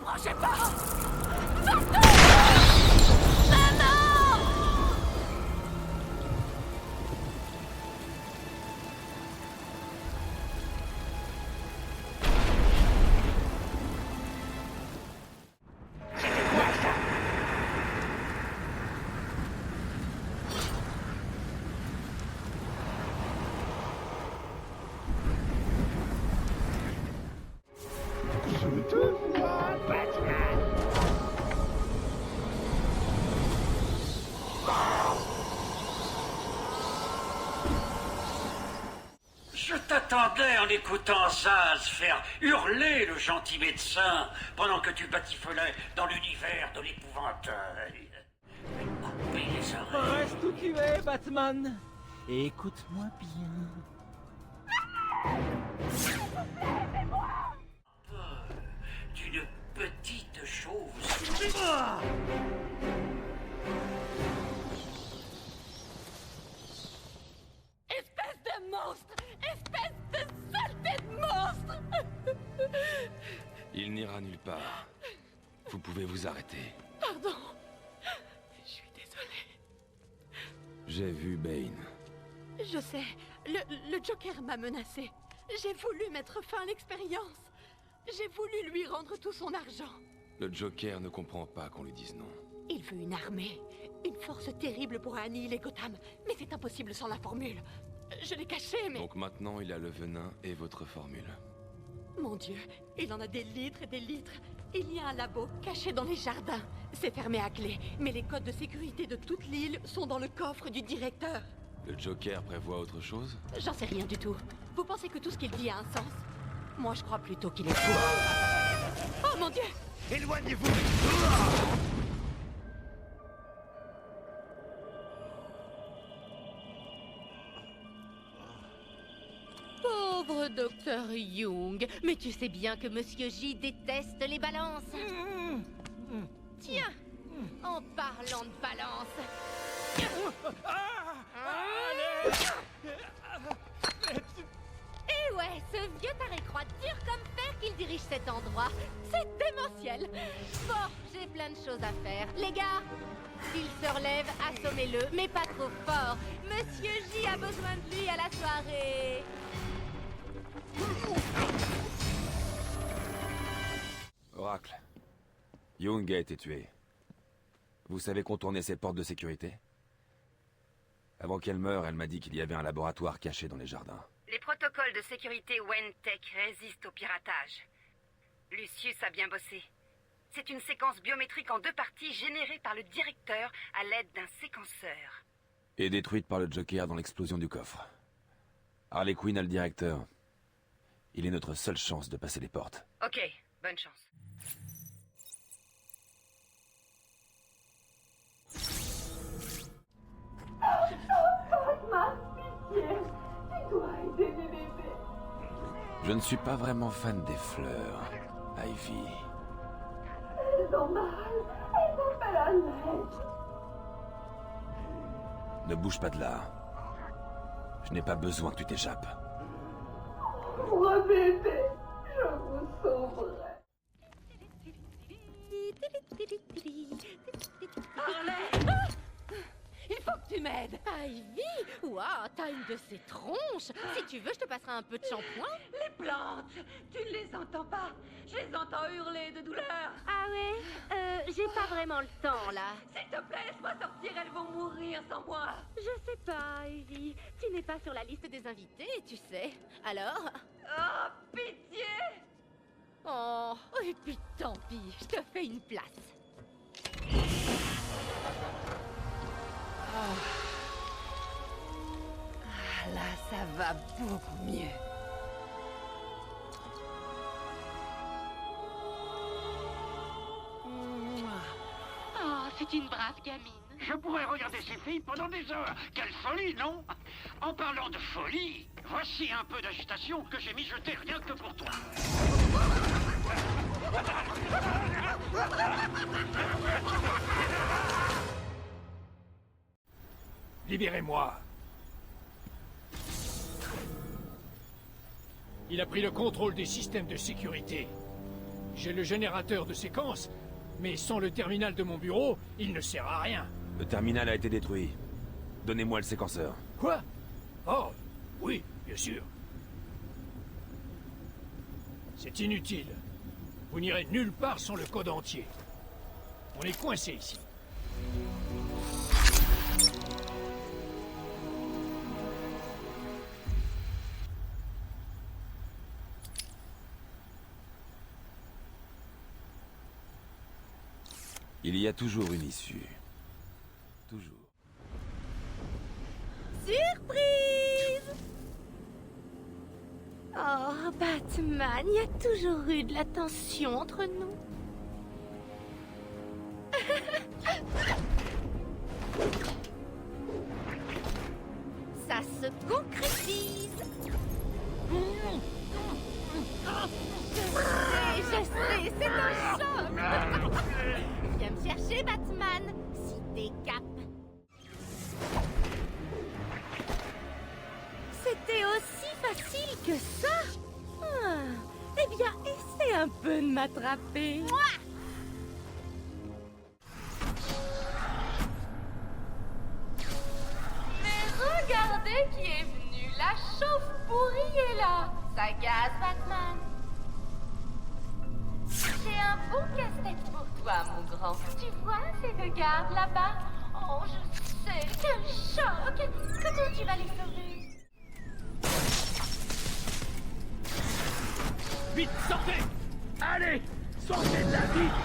Approchez pas! Je t'attendais en écoutant Zaz faire hurler le gentil médecin pendant que tu batifolais dans l'univers de l'épouvantail. Coupez les oreilles. Reste où tu es, Batman. Et écoute-moi bien. D'une petite chose. Espèce de monstre! Espèce de saleté de monstre! Il n'ira nulle part. Vous pouvez vous arrêter. Pardon. Je suis désolée. J'ai vu Bane. Je sais. Le Joker m'a menacé. J'ai voulu mettre fin à l'expérience. J'ai voulu lui rendre tout son argent. Le Joker ne comprend pas qu'on lui dise non. Il veut une armée. Une force terrible pour annihiler Gotham. Mais c'est impossible sans la formule. Je l'ai cachée, mais... Donc maintenant, il a le venin et votre formule. Mon Dieu, il en a des litres et des litres. Il y a un labo caché dans les jardins. C'est fermé à clé, mais les codes de sécurité de toute l'île sont dans le coffre du directeur. Le Joker prévoit autre chose? J'en sais rien du tout. Vous pensez que tout ce qu'il dit a un sens? Moi, je crois plutôt qu'il est fou. Oh mon Dieu! Éloignez-vous! Pauvre docteur Young, mais tu sais bien que Monsieur J déteste les balances. Tiens, en parlant de balance. Et ouais, ce vieux taré croit dur comme fer qu'il dirige cet endroit. C'est démentiel. Bon, j'ai plein de choses à faire. Les gars, s'il se relève, assommez-le, mais pas trop fort. Monsieur J a besoin de lui à la soirée. Oracle. Young a été tué. Vous savez contourner ces portes de sécurité? Avant qu'elle meure, elle m'a dit qu'il y avait un laboratoire caché dans les jardins. Les protocoles de sécurité Wentech résistent au piratage. Lucius a bien bossé. C'est une séquence biométrique en 2 parties générée par le directeur à l'aide d'un séquenceur. Et détruite par le Joker dans l'explosion du coffre. Harley Quinn a le directeur. Il est notre seule chance de passer les portes. Ok, bonne chance. Batman, pitié! Tu dois aider les bébés! Je ne suis pas vraiment fan des fleurs, Ivy. Elles ont mal! Elles ont fait la neige! Ne bouge pas de là. Je n'ai pas besoin que tu t'échappes. Pauvre bébé! Je vous sauverai! Il faut que tu m'aides! Ivy, waouh, t'as une de ces tronches. Si tu veux, je te passerai un peu de shampoing. Les plantes! Tu ne les entends pas! Je les entends hurler de douleur! Ah ouais, j'ai pas vraiment le temps là. S'il te plaît, laisse-moi sortir, elles vont mourir sans moi! Je sais pas, Ivy. Tu n'es pas sur la liste des invités, tu sais. Alors? Oh, pitié! Oh, et puis tant pis, je te fais une place. Ah, là, ça va beaucoup mieux. Oh, c'est une brave gamine. Je pourrais regarder ces filles pendant des heures. Quelle folie, non? En parlant de folie, voici un peu d'agitation que j'ai mijoté rien que pour toi. Libérez-moi. Il a pris le contrôle des systèmes de sécurité. J'ai le générateur de séquence, mais sans le terminal de mon bureau, il ne sert à rien. Le terminal a été détruit. Donnez-moi le séquenceur. Quoi? Oh, oui, bien sûr. C'est inutile. Vous n'irez nulle part sans le code entier. On est coincé ici. Il y a toujours une issue. Toujours. Surprise! Oh, Batman, il y a toujours eu de la tension entre nous. Ça se concrétise. Je sais, c'est un choc. Viens me chercher, Batman, si t'es cap. C'était aussi facile que ça. Eh bien, essaie un peu de m'attraper. Mais regardez qui est venu. La chauve-pourrie est là. Ça gaz, Batman. J'ai un bon casse-tête pour toi, mon grand. Tu vois ces deux gardes là-bas? Oh, je sais, quel choc! Comment tu vas les sauver? Vite, sortez! Allez, sortez de la ville!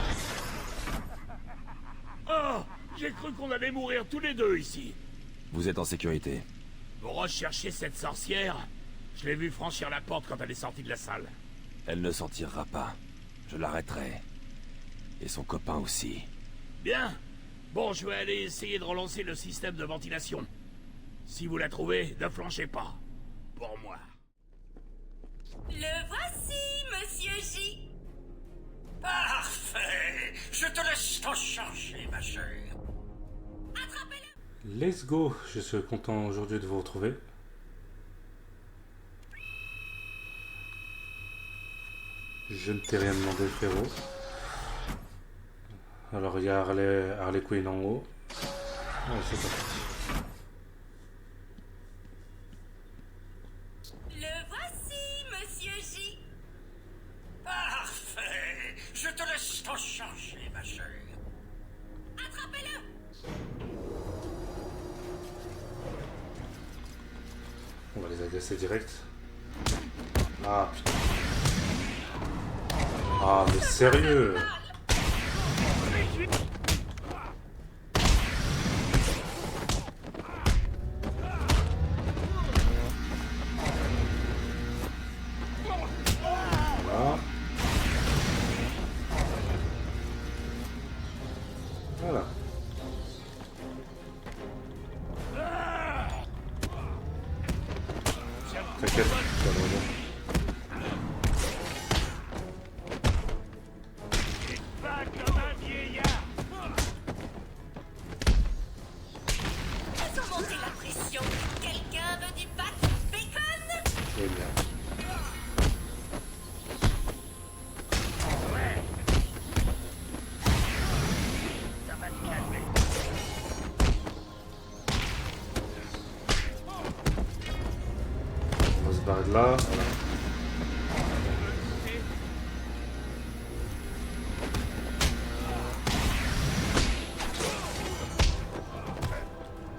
Oh, j'ai cru qu'on allait mourir tous les deux ici. Vous êtes en sécurité. Vous recherchez cette sorcière? Je l'ai vue franchir la porte quand elle est sortie de la salle. Elle ne s'en tirera pas. Je l'arrêterai. Et son copain aussi. Bien. Bon, je vais aller essayer de relancer le système de ventilation. Si vous la trouvez, ne flanchez pas. Pour moi. Le voici, Monsieur J. Parfait. Je te laisse t'en charger, ma chère. Attrapez-le. Let's go. Je suis content aujourd'hui de vous retrouver. Je ne t'ai rien demandé, frérot. Alors, il y a Harley Quinn en haut. Ouais, c'est parti. Le voici, Monsieur J. Parfait. Je te laisse t'en charger, ma chère. Attrapez-le. On va les agresser direct. Ah, putain. Ah, mais sérieux? Voilà. T'inquiète, ça va bien. Pas comme un vieillard. Ils ont monté la pression. Quelqu'un veut du pat bacon? Eh bien. Ça va te calmer. On va se barrer de là.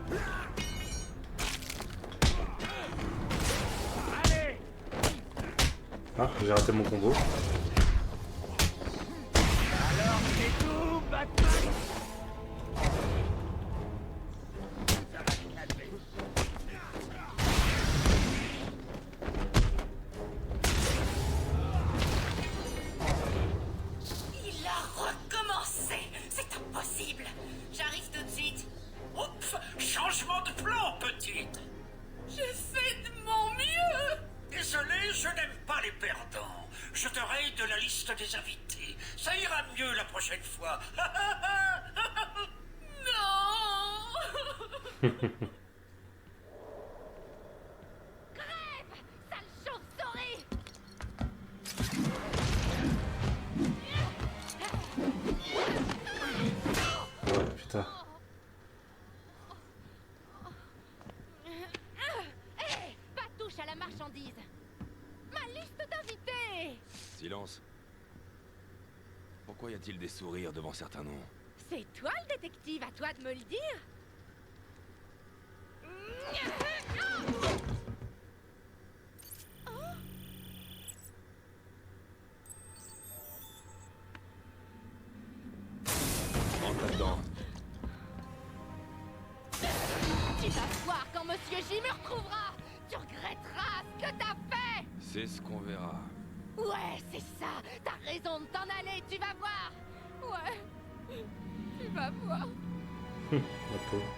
Voilà. Ah, j'ai raté mon combo. Alors c'est tout, Batman. Ça va te calmer. Il a recommencé. C'est impossible. J'arrive tout de suite. Oups, changement de plan, petite. J'ai fait de mon mieux. Désolé, je n'aime pas les perdants. Je te raye de la liste des invités. Ça ira mieux la prochaine fois. Non. Crève, sale chauve-souris! gourmandise. Ma liste d'invités! Silence. Pourquoi y a-t-il des sourires devant certains noms? C'est toi le détective, à toi de me le dire. Rentre là-dedans. Tu vas voir quand Monsieur J me retrouvera. Tu regretteras ce que t'as fait. C'est ce qu'on verra. Ouais, c'est ça. T'as raison de t'en aller, tu vas voir. Ouais, tu vas voir. La pauvre.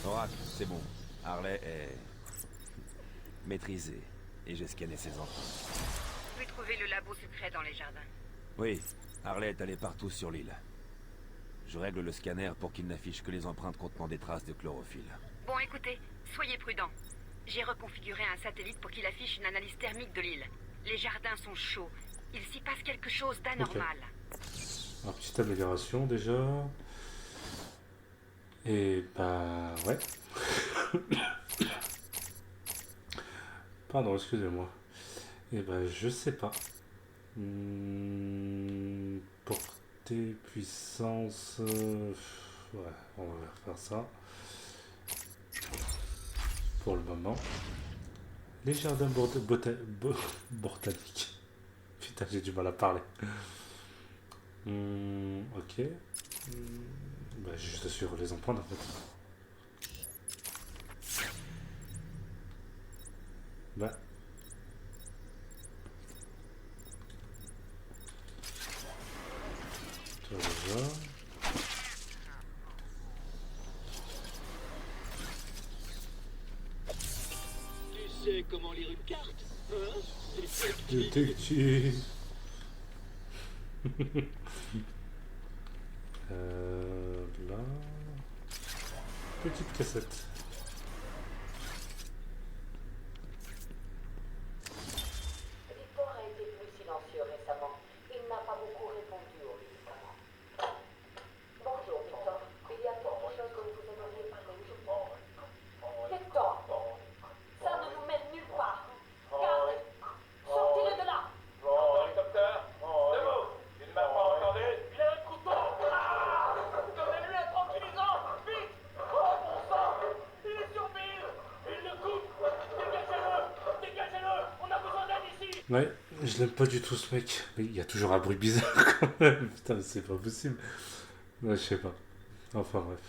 Oracle, c'est bon. Harley est... maîtrisée. Et j'ai scanné ses empreintes. Vous pouvez trouver le labo secret dans les jardins. Oui, Harley est allée partout sur l'île. Je règle le scanner pour qu'il n'affiche que les empreintes contenant des traces de chlorophylle. Bon, écoutez, soyez prudents. J'ai reconfiguré un satellite pour qu'il affiche une analyse thermique de l'île. Les jardins sont chauds. Il s'y passe quelque chose d'anormal. Alors, petite amélioration déjà. Et bah ouais. Pardon, excusez-moi. Et bah je sais pas. Portée, puissance. Ouais, on va faire ça. Pour le moment. Les jardins botaniques. Putain, j'ai du mal à parler. Ok. Bah, juste sur les empreintes en fait. Bah. Toi déjà. Tu sais comment lire une carte, hein? Détective. Là. Petite cassette. Victor a été plus silencieux récemment. Il n'a pas beaucoup répondu aux médicaments. Bonjour, Victor. Il y a quelque chose que vous aimeriez parler aujourd'hui. Victor, ça ne nous mène nulle part. Gardez, sortez-le de là. Hélicoptère, debout. Tu ne m'as pas entendu? Il a un couteau. Donnez-lui un tranquillisant. Vite. Oh bon sang. Il est sur Bill. Il le coupe. Dégagez-le. Dégagez-le. On a besoin d'aide ici. Ouais, je l'aime pas du tout ce mec. Mais il y a toujours un bruit bizarre quand même. Putain, c'est pas possible. Ouais, je sais pas. Enfin bref.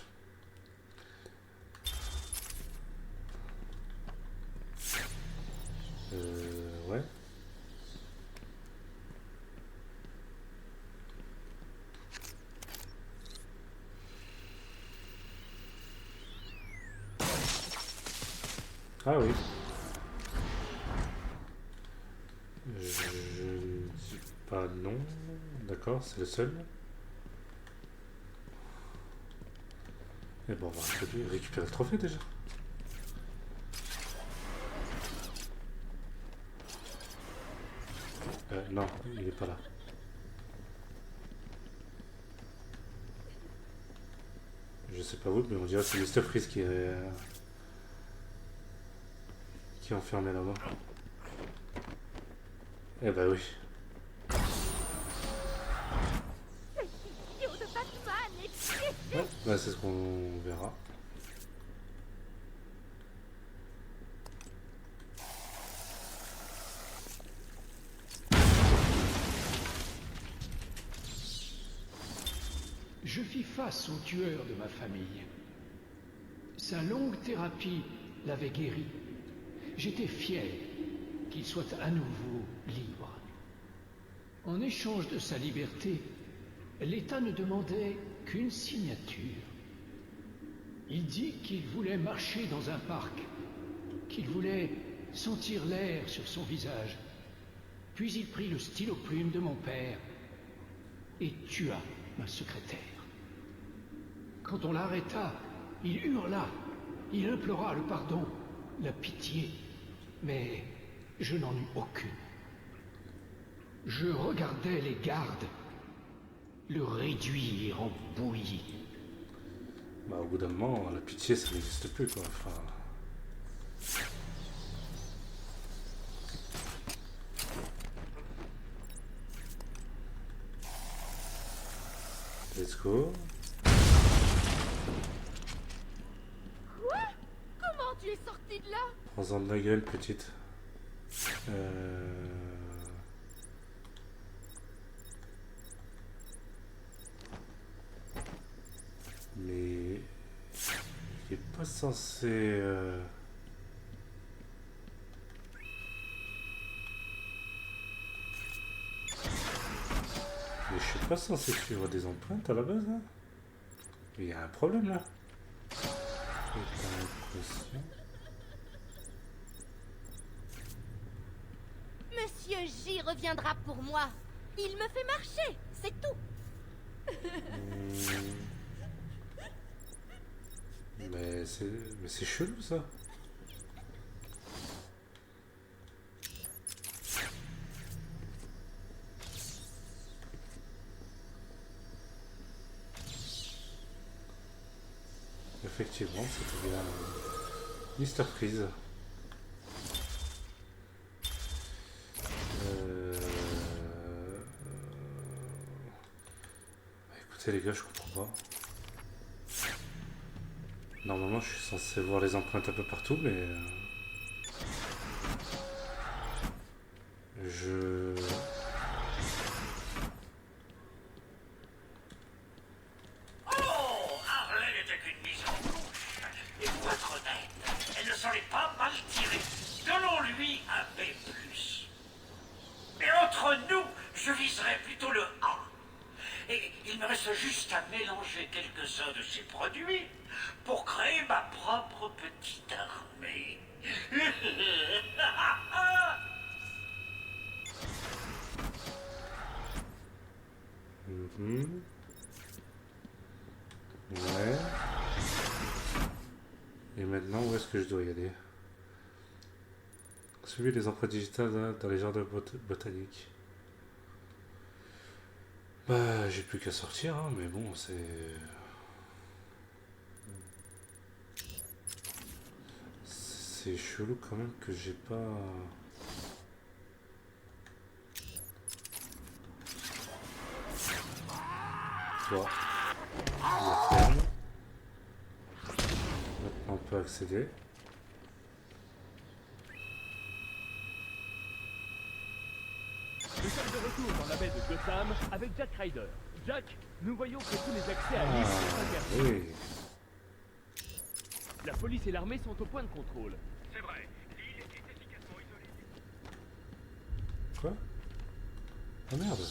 Ouais. Ah oui. Je ne dis pas non. D'accord, c'est le seul. Et bon, on va récupérer le trophée déjà. Non, il est pas là. Je sais pas où, mais on dirait que c'est Mr. Freeze qui est enfermé là-bas. Eh bah oui. Idiot de Batman et... Ouais, bah c'est ce qu'on verra. Je fis face au tueur de ma famille. Sa longue thérapie l'avait guéri. J'étais fier qu'il soit à nouveau libre. En échange de sa liberté, l'État ne demandait qu'une signature. Il dit qu'il voulait marcher dans un parc, qu'il voulait sentir l'air sur son visage. Puis il prit le stylo-plume de mon père et tua ma secrétaire. Quand on l'arrêta, il hurla, il implora le pardon, la pitié, mais je n'en eus aucune. Je regardais les gardes le réduire en bouillie. Bah, au bout d'un moment, la pitié, ça n'existe plus, quoi. Enfin... Let's go. Quoi? Comment tu es sorti de là? Prends-en de la gueule, petite. Mais... Il est pas censé... Mais je suis pas censé suivre des empreintes à la base, là. Il y a un problème, là. Monsieur J reviendra pour moi. Il me fait marcher, c'est tout. Mais c'est chelou, ça. Effectivement, c'était bien Mr. Freeze. Écoutez les gars, je comprends pas. Normalement, je suis censé voir les empreintes un peu partout, mais... Oh, Harley n'était qu'une mise en bouche. Et pour être honnête, elle ne s'en est pas mal tirée. Donnons-lui un B+. Mais entre nous, je viserais plutôt le A. Et il me reste juste à mélanger quelques-uns de ces produits pour créer ma propre petite armée. Ouais. Et maintenant, où est-ce que je dois y aller? Suivez les empreintes digitales là, dans les jardins botaniques. Bah, j'ai plus qu'à sortir, hein, mais bon, c'est... C'est chelou quand même que j'ai pas... Toi. La ferme. Maintenant on peut accéder. Nous sommes de retour dans la baie de Gotham avec Jack Ryder. Jack, nous voyons que tous les accès à l'île sont interdits. Oui. La police et l'armée sont au point de contrôle. C'est vrai, l'île est efficacement isolée. Quoi? Ah merde.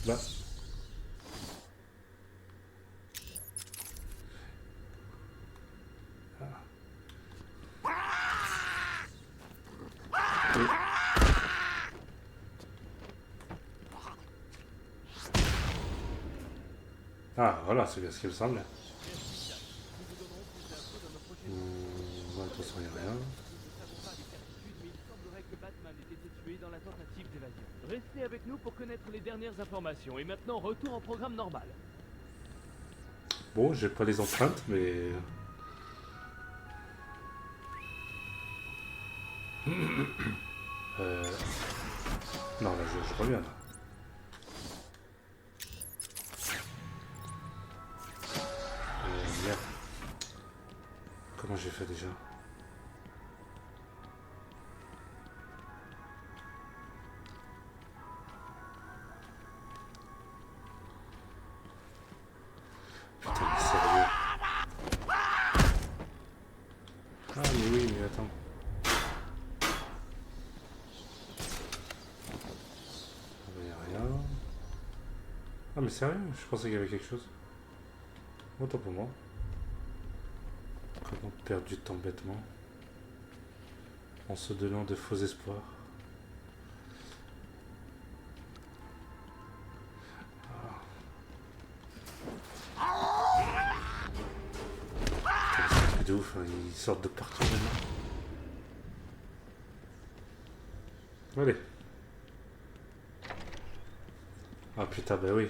Bah. Ah, voilà, c'est bien ce qu'il me semblait. Bon, de toute façon, il n'y a rien. Restez avec nous pour connaître les dernières informations. Et maintenant, retour au programme normal. Bon, j'ai pas les empreintes, mais... Non, là, je reviens, là. Merde. Comment j'ai fait déjà? Putain, mais sérieux. Ah, mais oui, mais attends. Il n'y a rien. Ah, mais sérieux? Je pensais qu'il y avait quelque chose. Autant pour moi. Comment perdre du temps bêtement en se donnant de faux espoirs. C'est un truc de ouf, hein, ils sortent de partout maintenant. Allez. Ah putain, bah oui.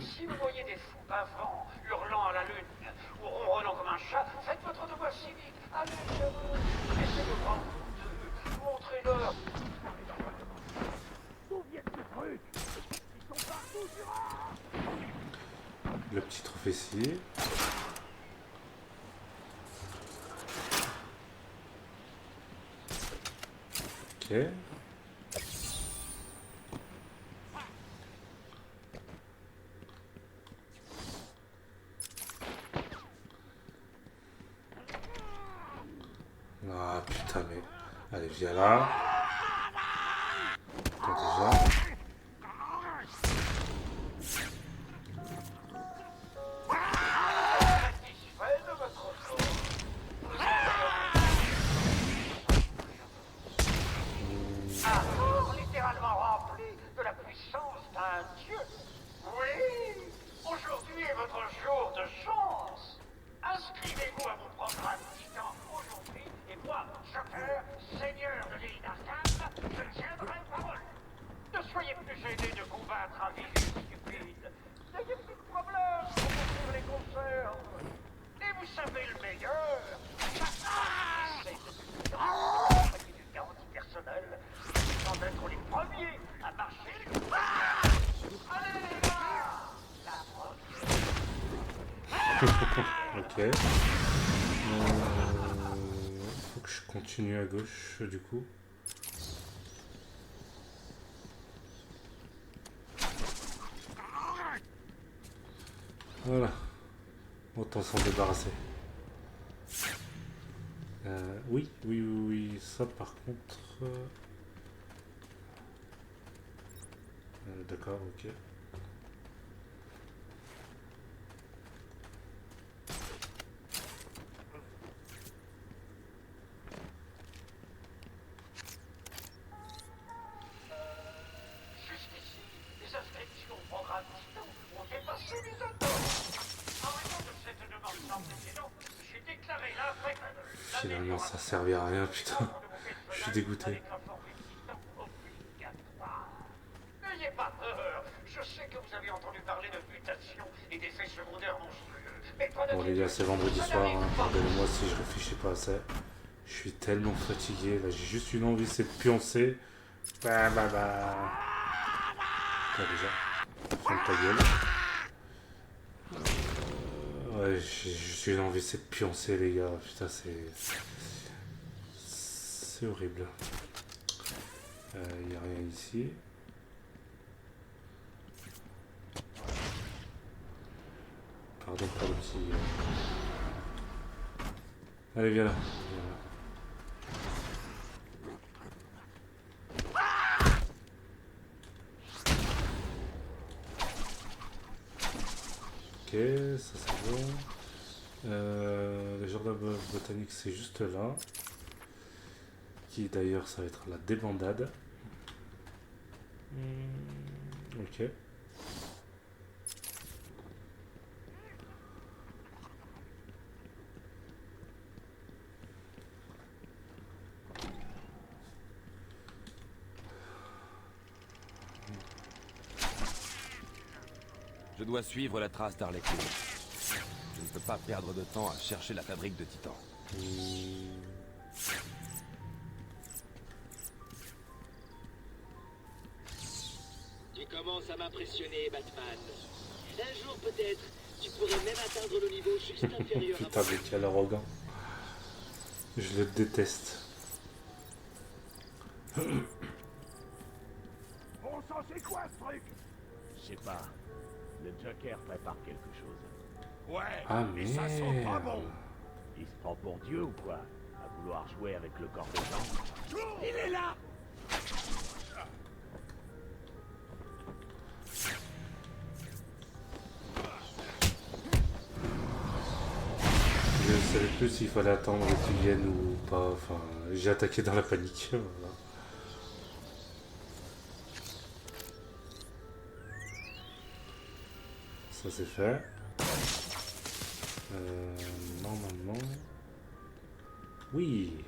Si vous voyez des fous bavrants, hurlant à la lune, ou ronronnant comme un chat, faites votre devoir civique. Allez, laissez le grand d'eux. Montrez-leur. D'où viennent ces trucs? Ils sont partout, Le petit prophétie. Ok. Ah putain mais... Allez viens là. Toi déjà. Littéralement rempli de la puissance d'un dieu. Oui, aujourd'hui est votre jour de chance. Inscrivez-vous à mon programme Titan aujourd'hui, et moi, Joker, seigneur de l'île d'Arkham, je tiendrai parole. Ne soyez plus gênés de combattre un virus stupide. N'ayez plus de problème pour ouvrir les conserves. Et vous savez le meilleur, c'est du garantie personnelle, sans être les premiers à marcher. Allez les gars, la Ok. Faut que je continue à gauche du coup. Voilà. Autant s'en débarrasser. Oui. Ça par contre... D'accord, ok. Jusqu'ici, les inscriptions au programme Titan ont dépassé les attentes. En raison de cette demande sans précédent, j'ai déclaré l'après. Finalement ça servait à rien, putain. Je suis dégoûté. N'ayez pas peur, je sais que vous avez entendu parler de mutations et d'effets secondaires monstrueux. Mais Bon les gars, c'est vendredi soir, hein. Pardonnez-moi si je réfléchis pas assez. Je suis tellement fatigué, là j'ai juste une envie, c'est de pioncer. Bah. Toi déjà, ferme ta gueule. Ouais, j'ai juste une envie, c'est de pioncer les gars, putain c'est horrible. Y a rien ici. Pardon pour le petit... Allez, viens là. Ok, ça c'est bon. Le jardin botanique c'est juste là. Qui d'ailleurs ça va être la débandade. Ok. Je dois suivre la trace d'Harley Quinn. Je ne peux pas perdre de temps à chercher la fabrique de Titan. Tu commences à m'impressionner, Batman. Un jour peut-être, tu pourrais même atteindre le niveau juste inférieur à Putain, mais quel arrogant. Je le déteste. Bon sang, c'est quoi ce truc? Je sais pas. Le Joker prépare quelque chose. Ouais, Ah mais ça sent pas merde. bon. Il se prend pour Dieu ou quoi? À vouloir jouer avec le corps des gens. Il est là! Je ne savais plus s'il fallait attendre qu'ils viennent ou pas. Enfin, j'ai attaqué dans la panique. Voilà. Ça c'est fait. Normalement. Oui.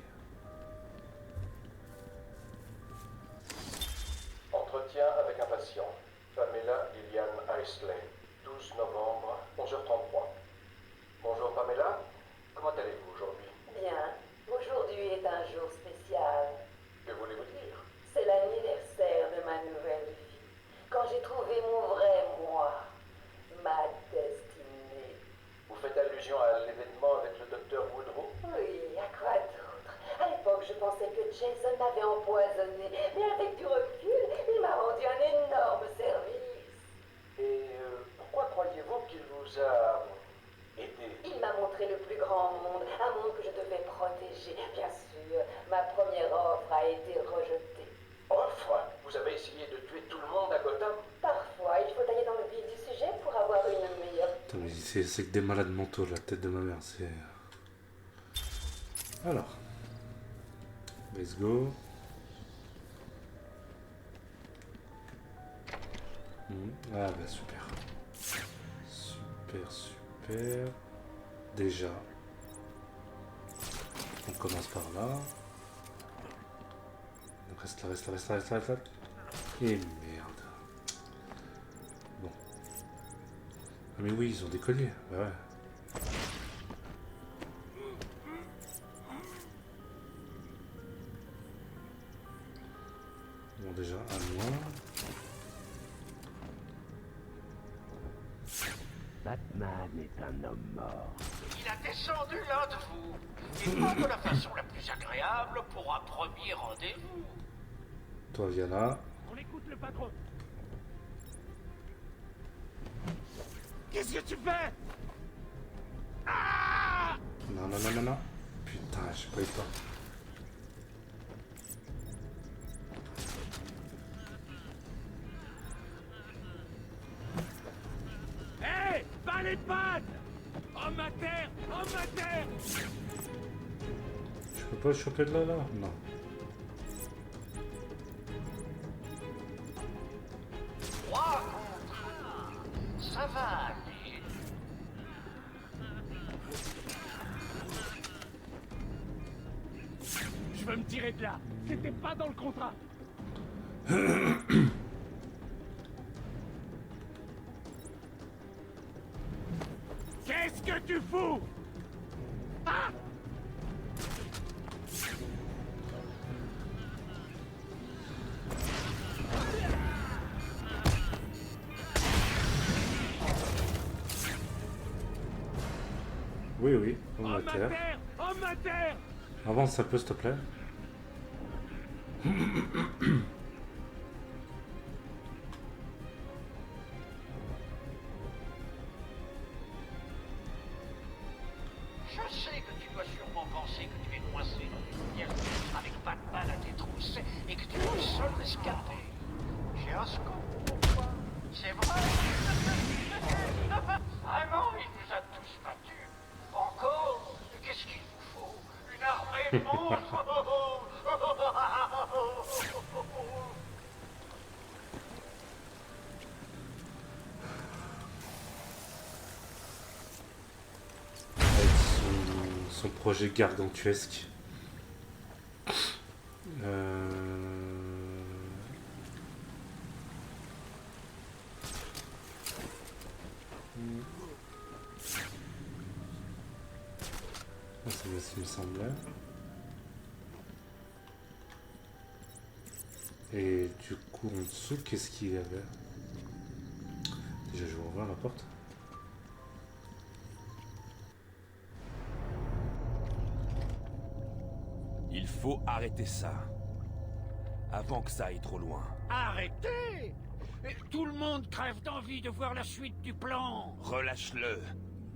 Entretien avec un patient. Pamela Lillian Isley, Jason m'avait empoisonné, mais avec du recul, il m'a rendu un énorme service. Et pourquoi croyez-vous qu'il vous a aidé? Il m'a montré le plus grand monde, un monde que je devais protéger. Bien sûr, ma première offre a été rejetée. Offre? Vous avez essayé de tuer tout le monde à Gotham? Parfois, il faut aller dans le vif du sujet pour avoir une meilleure... Putain, mais c'est que des malades mentaux, la tête de ma mère, c'est... Alors. Let's go. Ah bah super. Super. Déjà. On commence par là. Reste là. Et merde. Bon. Ah mais oui, ils ont des colliers. Bah ouais. Bon déjà, un moins. Batman est un homme mort. Il a descendu l'un de vous. Et pas de la façon la plus agréable pour un premier rendez-vous. Toi viens là. On écoute le patron. Qu'est-ce que tu fais? Non. Putain, j'ai pas eu le temps. Hé, pas les pattes. Homme à terre. Je peux pas le choper de là? Non. Trois contre un. Ça va aller. Je veux me tirer de là. C'était pas dans le contrat. Qu'est-ce que tu fous? Ah! Oui, on va Homme à terre. Avance un peu, s'il te plaît. Je sais que tu dois sûrement penser que tu es coincé dans une pièce avec Batman à tes trousses et que tu es le seul rescapé. J'ai un scoop pour toi. C'est vrai. Vraiment, il nous a tous battus. Encore? Qu'est-ce qu'il vous faut? Une armée de monstres? Avec son projet gargantuesque. C'est bien ce qu'il me semblait. Et du coup, en dessous, qu'est-ce qu'il y avait? Déjà, je vais ouvrir la porte. Il faut arrêter ça. Avant que ça aille trop loin. Arrêtez! Tout le monde crève d'envie de voir la suite du plan. Relâche-le.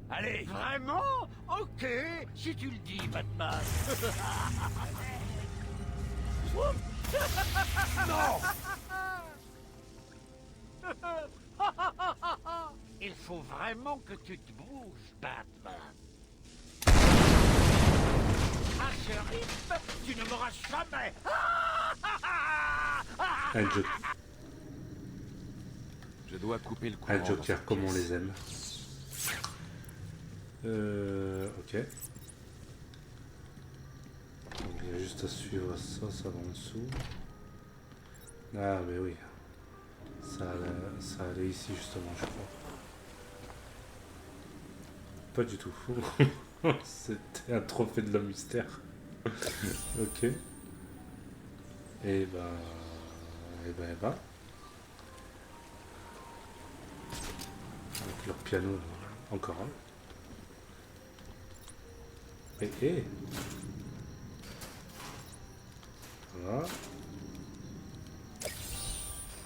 Allez! Vraiment? Ok, si tu le dis, Batman. Non! Il faut vraiment que tu te bouges, Batman. À ce rythme, tu ne m'auras jamais. Un Joker. Je dois couper le courant. Un dans Joker cette comme on pièce. les aime. Ok. Donc, il y a juste à suivre ça, ça va en dessous. Ah, mais oui. Ça allait ici, justement, je crois. Pas du tout. C'était un trophée de l'homme mystère. Ok. Et ben... Avec leur piano, encore un. Voilà.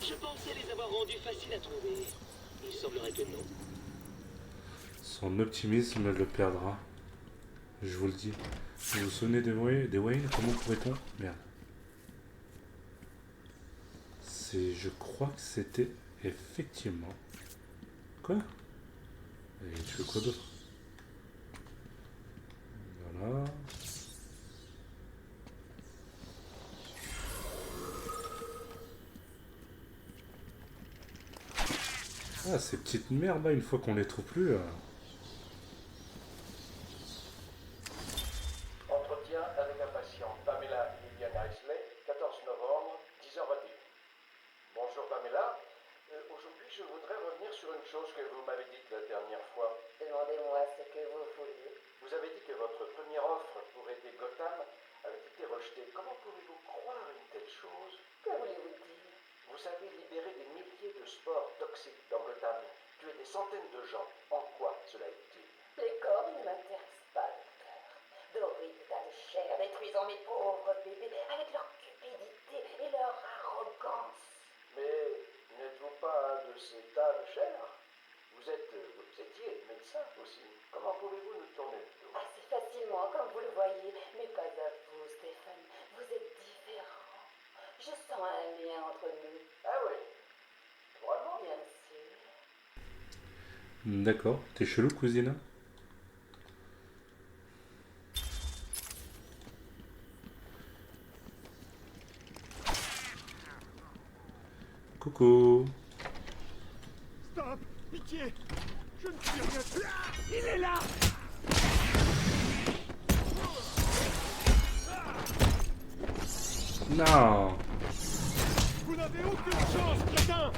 Je pensais les avoir rendus faciles à trouver. Il semblerait que non. Son optimisme le perdra. Je vous le dis. Vous vous souvenez des Wayne? Comment pourrait-on... Merde. Je crois que c'était effectivement... Quoi? Et tu veux quoi d'autre? Voilà. Ah, ces petites merdes là, une fois qu'on les trouve plus... Entretien avec un patient, Pamela Lillian Isley, 14 novembre, 10h21. Bonjour Pamela. Aujourd'hui, je voudrais revenir sur une chose que vous m'avez dite la dernière fois. Demandez-moi ce que vous voulez. Vous avez dit que votre première offre pour aider Gotham avait été rejetée. Comment pouvez-vous croire une telle chose? Que voulez-vous dire? Vous avez libéré des milliers de spores toxiques dans Gotham, tué des centaines de gens. En quoi cela est-il? Les corps ne m'intéressent pas, docteur. D'horribles tas de chair détruisant mes pauvres bébés avec leur cupidité et leur arrogance. Mais n'êtes-vous pas un de ces tas de chair? Vous étiez médecin aussi. Comment pouvez-vous nous tourner le dos? Assez facilement, comme vous le voyez, mais pas à vous, Stéphane. Vous êtes différent. Je sens un lien entre nous. Ah oui? Vraiment? Bien sûr. D'accord. T'es chelou, cousine? Coucou. Stop! Pitié! Je ne suis rien. Ah, il est là! Non. Vous n'avez aucune chance, crétin!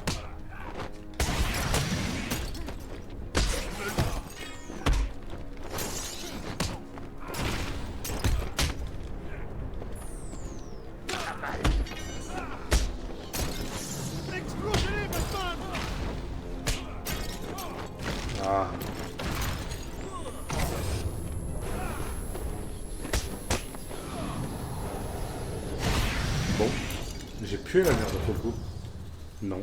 Explosez-les, Batman! Ah. Bon. J'ai pué la merde pour le coup. Non.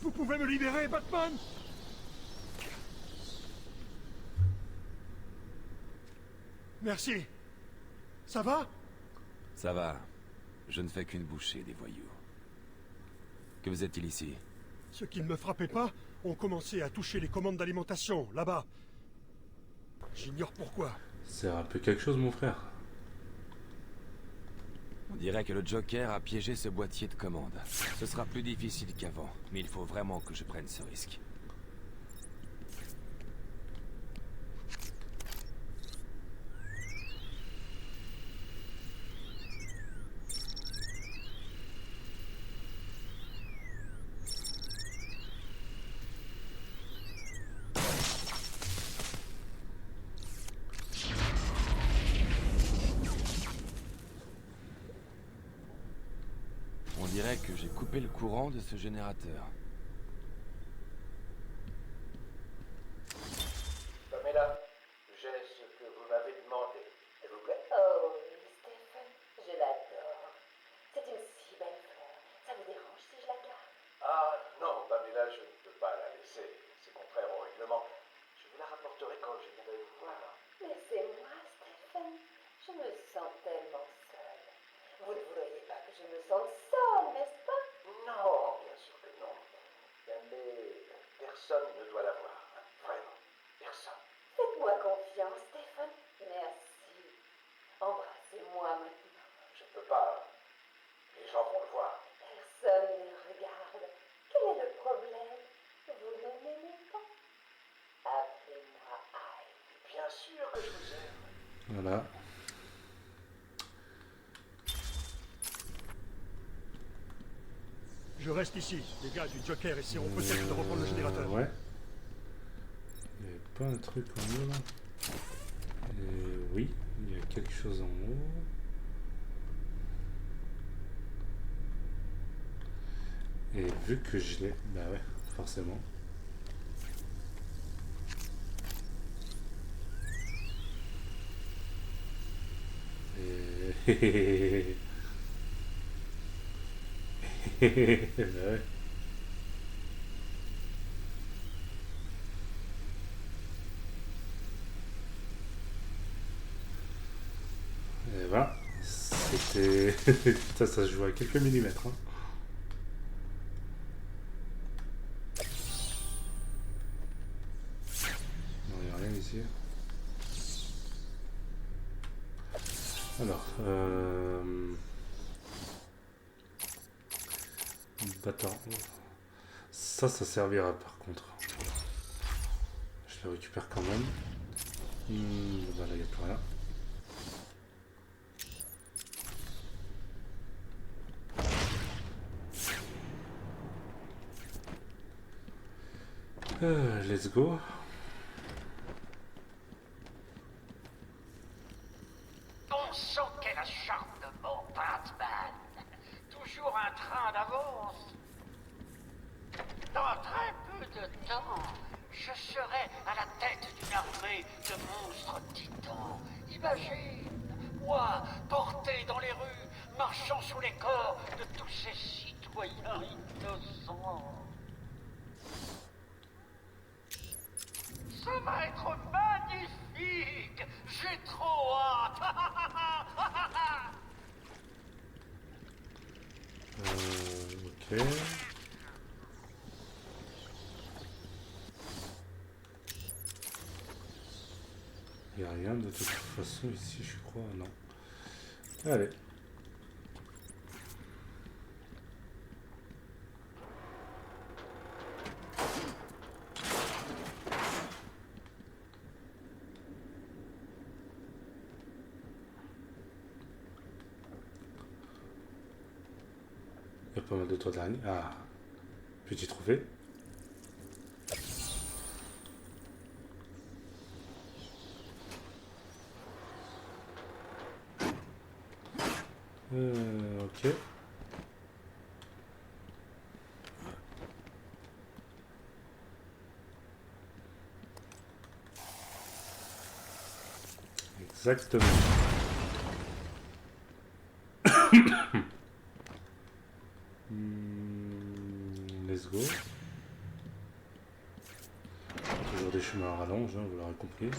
Vous pouvez me libérer, Batman? Merci. Ça va? Ça va. Je ne fais qu'une bouchée des voyous. Que faisait-il ici? Ceux qui ne me frappaient pas ont commencé à toucher les commandes d'alimentation, là-bas. J'ignore pourquoi. C'est un peu quelque chose, mon frère. On dirait que le Joker a piégé ce boîtier de commande. Ce sera plus difficile qu'avant, mais il faut vraiment que je prenne ce risque. On dirait que j'ai coupé le courant de ce générateur. Pamela, j'ai ce que vous m'avez demandé. S'il vous plaît? Oh oui, Stéphane, je l'adore. C'est une si belle fleur. Ça vous dérange si je la garde? Ah non, Pamela, je ne peux pas la laisser. C'est contraire au règlement. Je vous la rapporterai quand je viendrai vous voir. Laissez-moi, Stéphane. Je me sens tellement seule. Vous ne voudriez pas que je me sente seule, n'est-ce pas? Non, bien sûr que non. Mais personne ne doit la voir. Vraiment, personne. Faites-moi confiance, Stéphane. Merci. Embrassez-moi maintenant. Je ne peux pas. Les gens vont le voir. Personne ne regarde. Quel est le problème? Vous ne m'aimez pas? Appelez-moi Ivy. Bien sûr que je vous aime. Voilà. Je reste ici. Les gars du Joker essaieront peut-être de reprendre le générateur. Ouais. Il n'y avait pas un truc en haut là? Oui, il y a quelque chose en haut. Et vu que je l'ai... Bah ouais, forcément. Et... Ouais. Et voilà, c'était... ça se joue à quelques millimètres. Hein. Non, il n'y a rien ici. Alors, Attends. Ça servira par contre. Je le récupère quand même. Bah là, il n'y a plus rien. Let's go. Bon sang, quel acharnement, Batman! Toujours un train d'avance. Dans très peu de temps, je serai à la tête d'une armée de monstres titans. Imagine, moi, porté dans les rues, marchant sous les corps de tous ces citoyens innocents. Ça va être magnifique! J'ai trop hâte! Ok. Il n'y a rien de toute façon ici, je crois. Non. Allez. Il y a pas mal de toits d'araignée. Ah, petit trophée. Ok. Exactement. Let's go. Toujours des chemins à rallonge, hein, vous l'aurez compris.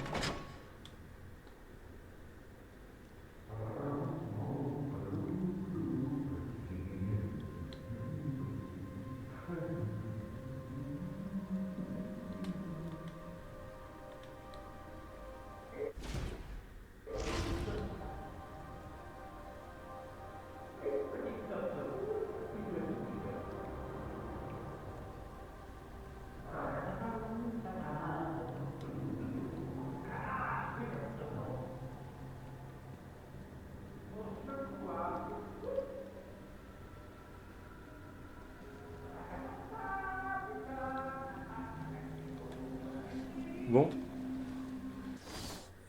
Bon.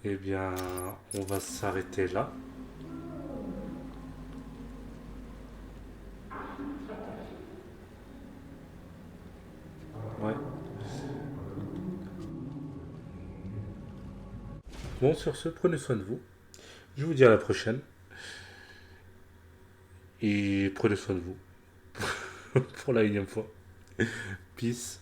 Eh bien, on va s'arrêter là. Ouais. Bon, sur ce, prenez soin de vous. Je vous dis à la prochaine. Et prenez soin de vous. Pour la 1e fois. Peace.